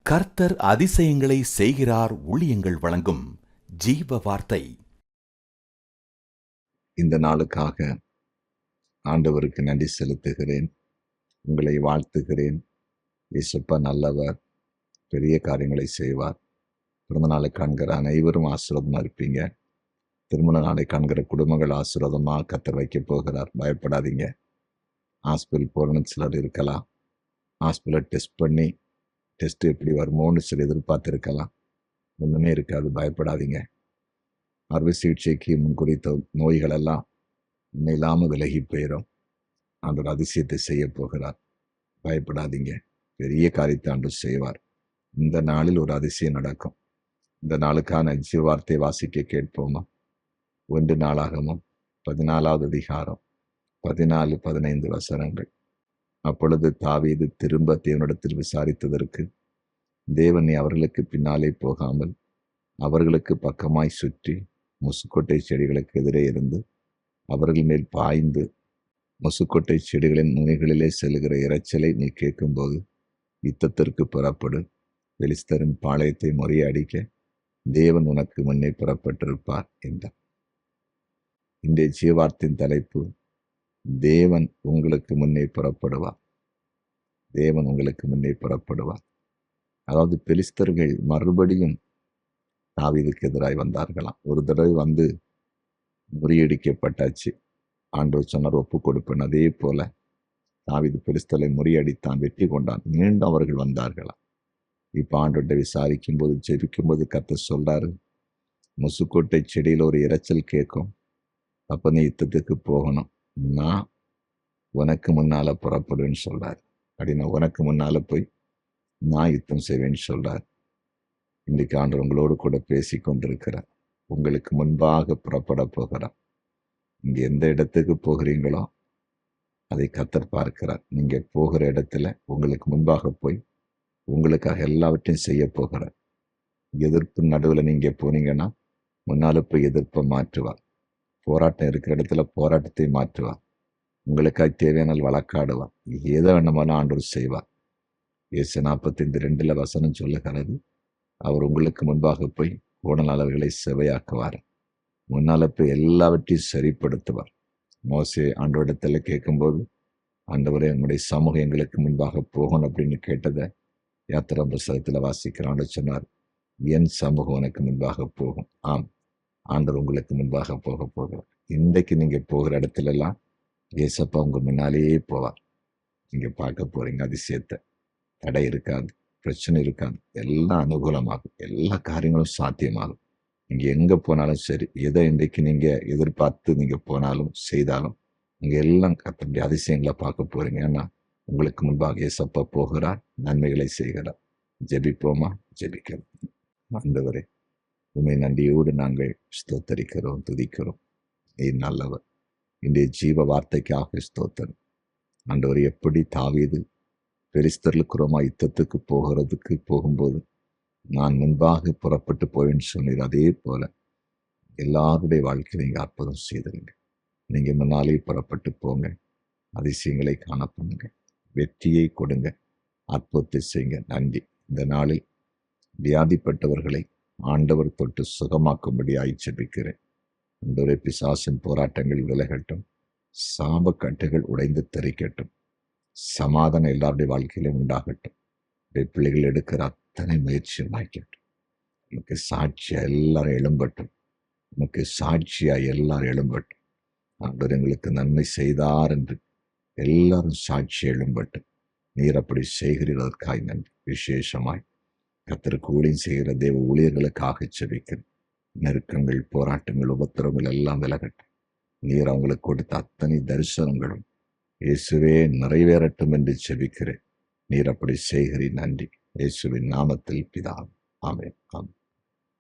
கர்த்தர் அதிசயங்களை செய்கிறார். ஊழியங்கள் வழங்கும் ஜீவ வார்த்தை. இந்த நாளுக்காக ஆண்டவருக்கு நன்றி செலுத்துகிறேன். உங்களை வாழ்த்துகிறேன். இயேசுப்பா நல்லவர், பெரிய காரியங்களை செய்வார். பிறந்த நாளை காண்கிற அனைவரும் ஆசீர்வாதமாக இருப்பீங்க. திருமண நாளை காண்கிற குடும்பங்கள் ஆசீர்வாதமாக கர்த்தர் வைக்க போகிறார். பயப்படாதீங்க. ஹாஸ்பிட்டல் போகணும்னு சிலர் இருக்கலாம். ஹாஸ்பிட்டலில் டெஸ்ட் எப்படி வருமோன்னு சில எதிர்பார்த்துருக்கலாம். ஒன்றுமே இருக்காது, பயப்படாதீங்க. அறுவை சிகிச்சைக்கு முன்குறித்த நோய்கள் எல்லாம் இல்லாமல் விலகி போயிடும். ஆண்டவர் அதிசயத்தை செய்ய போகிறார். பயப்படாதீங்க. பெரிய காரியத்தை ஆண்டவர் செய்வார். இந்த நாளில் ஒரு அதிசயம் நடக்கும். இந்த நாளுக்கான ஜீவார்த்தை வாசிக்க கேட்போமா? 1 நாளாகமம் 14வது அதிகாரம் 14-15 வசனங்கள். அப்பொழுது தாவீது திரும்ப தேவனிடத்தில் விசாரித்ததற்கு, தேவன் அவர்களுக்கு பின்னாலே போகாமல் அவர்களுக்கு பக்கமாய் சுற்றி முசுக்கொட்டை செடிகளுக்கு எதிரே இருந்து அவர்கள் மேல் பாய்ந்து முசுக்கொட்டை செடிகளின் நுனிகளிலே செல்கிற இரைச்சலை நீ கேட்கும்போது யுத்தத்திற்கு புறப்படு, பெலிஸ்தரின் பாளையத்தை முறியடிக்க தேவன் உனக்கு முன்னே புறப்பட்டிருப்பார் என்றார். இன்றைய ஜீவார்த்தின் தலைப்பு, தேவன் உங்களுக்கு முன்னே புறப்படுவார். தேவன் உங்களுக்கு முன்னே புறப்படுவார். அதாவது பெலிஸ்தர்கள் மறுபடியும் தாவீதுக்கு எதிராய் வந்தார்களாம். ஒரு தடவை வந்து முறியடிக்கப்பட்டாச்சு. ஆண்டவர் சொன்னார், ஒப்பு கொடுப்பேன். அதே போல தாவீது பெலிஸ்தரை முறியடித்தான், வெற்றி கொண்டான். மீண்டும் அவர்கள் வந்தார்களாம். இப்போ ஆண்டவர்கிட்ட விசாரிக்கும் போது, ஜெபிக்கும் போது கர்த்தர் சொல்றாரு, முசுக்கொட்டை செடியில் ஒரு இரைச்சல் கேட்கும். அப்போ நீ யுத்தத்துக்கு போகணும். நான் உனக்கு முன்னால புறப்படுவேன்னு சொல்றாரு. அப்படின்னா உனக்கு முன்னால போய் நான் யுத்தம் செய்வேன்னு சொல்றார். இன்றைக்கு ஆண்டவர் உங்களோடு கூட பேசி கொண்டிருக்கிறார். உங்களுக்கு முன்பாக புறப்பட போகிறார். நீங்க எந்த இடத்துக்கு போகிறீங்களோ அதை கர்த்தர் பார்க்கிறார். நீங்க போகிற இடத்துல உங்களுக்கு முன்பாக போய் உங்களுக்காக எல்லாவற்றையும் செய்ய போகிறார். எதிர்ப்பு நடுவில் நீங்க போனீங்கன்னா முன்னால போய் எதிர்ப்பை மாற்றுவார். போராட்டம் இருக்கிற இடத்துல போராட்டத்தை மாற்றுவார். உங்களுக்காக தேவையான வழக்காடுவார். எதை வேணுமாலும் ஆண்டவர் செய்வார். இயேசு 45:2 வசனம் சொல்லுகிறது, அவர் உங்களுக்கு முன்பாக போய் கோணலாளர்களை செவையாக்குவார். முன்னால போய் எல்லாவற்றையும் சரிப்படுத்துவார். மோசே ஆண்டவரிடத்துல கேட்கும்போது, ஆண்டவரே உங்களுடைய சமூகம் எங்களுக்கு முன்பாக போகணும் அப்படின்னு கேட்டதை யாத்திரா புஸ்தகத்தில் வாசிக்கிறான்னு சொன்னார், என் சமூகம் உனக்கு முன்பாக போகும். ஆம், ஆண்டவர் உங்களுக்கு முன்பாக போக போகிறார். இன்றைக்கு நீங்க போகிற இடத்துல எல்லாம் ஏசப்பா உங்க முன்னாலேயே போவார். நீங்க பார்க்க போறீங்க அதிசயத்தை. தடை இருக்காது, பிரச்சனை இருக்காது, எல்லாம் அனுகூலமாகும், எல்லா காரியங்களும் சாத்தியமாகும். நீங்க எங்க போனாலும் சரி, எதை இன்றைக்கு நீங்க எதிர்பார்த்து நீங்க போனாலும் செய்தாலும் நீங்க எல்லாம் கர்த்தருடைய அதிசயங்களை பார்க்க போறீங்க. ஏன்னா உங்களுக்கு முன்பாக ஏசப்பா போகிறார், நன்மைகளை செய்கிறார். ஜெபிப்போமா? ஜெபிக்கிறோம். ஆண்டவரே, உண்மை நன்றியோடு நாங்கள் ஸ்தோத்தரிக்கிறோம், துதிக்கிறோம். நீ நல்லவர். இன்றைய ஜீவ வார்த்தைக்காக ஸ்தோத்திரம். ஆண்டவர், எப்படி தாவீது பெலிஸ்தர்களுக்குறமா யுத்தத்துக்கு போகும்போது நான் முன்பாக புறப்பட்டு போவேன்னு சொன்னீர், அதே போல எல்லாருடைய வாழ்க்கையை நீங்க அற்புதம் செய்திருங்க. நீங்க முன்னாலே புறப்பட்டு போங்க, அதிசயங்களை காண பண்ணுங்க, வெற்றியை கொடுங்க, அற்புதத்தை செய்யுங்க. நன்றி. இந்த நாளில் வியாதிப்பட்டவர்களை ஆண்டவர் தொட்டு சுகமாக்கும்படியாய் ஜெபிக்கிறேன். ஆண்டவரே, பிசாசின் போராட்டங்கள் விலகட்டும், சாப கட்டுகள் உடைந்து தெரிக்கட்டும், சமாதானம் எல்லாருடைய வாழ்க்கையிலும் உண்டாகட்டும். பிள்ளைகள் எடுக்கிற அத்தனை முயற்சியும் வாய்க்கட்டும். நமக்கு சாட்சியா எல்லாரும் எழும்பட்டும். நமக்கு சாட்சியா எல்லாரும் எழும்பட்டும். ஆண்டவர் எங்களுக்கு நன்மை செய்தார் என்று எல்லாரும் சாட்சி எழும்பட்டும். நீர் அப்படி செய்கிறதற்காய் நன்றி. விசேஷமாய் கர்த்தருக்கு ஊழியம் செய்கிற தேவ ஊழியர்களுக்காக ஜெபிக்கிறேன். நெருக்கங்கள், போராட்டங்கள், உபத்திரங்கள் எல்லாம் விலகட்டும். நீர் அவங்களுக்கு கொடுத்த அத்தனை தரிசனங்களும் இயேசுவே நிறைவேறட்டும் என்று ஜெபிக்கிறேன். நீர் அப்படி செய்கிறீர். நன்றி. இயேசுவின் நாமத்தில் பிதாவே. ஆமென். ஆமென்.